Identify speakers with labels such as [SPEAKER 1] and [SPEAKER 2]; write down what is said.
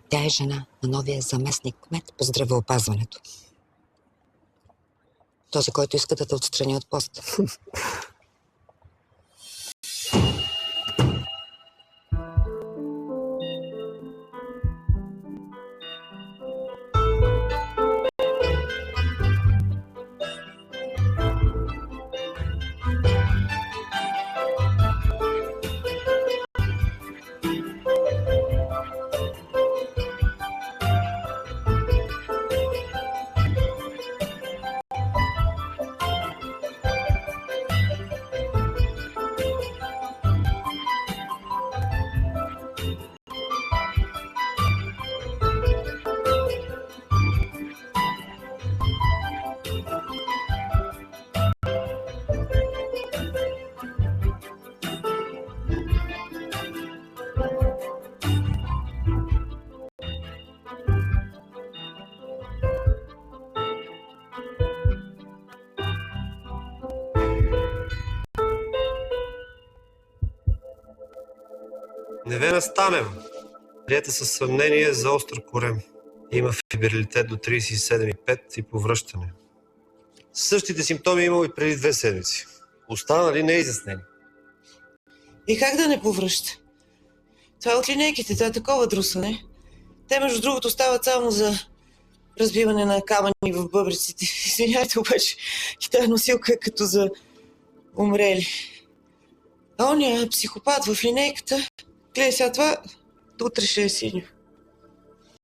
[SPEAKER 1] Тя е жена на новия заместник-кмет по здравеопазването. Този, който иска да те отстрани от поста.
[SPEAKER 2] Невена Станева, приета със съмнение за остър корем. Има фибрилитет до 37,5 и повръщане. Същите симптоми имал и преди 2 седмици. Останали неизяснени.
[SPEAKER 3] И как да не повръща? Това е от линейките, това е такова друсане. Те, между другото, стават само за разбиване на камъни в бъбреците. Извинявайте, обаче, и тази носилка е като за умрели. А оня психопат в линейката, гледай сега това, утре ще е синьо.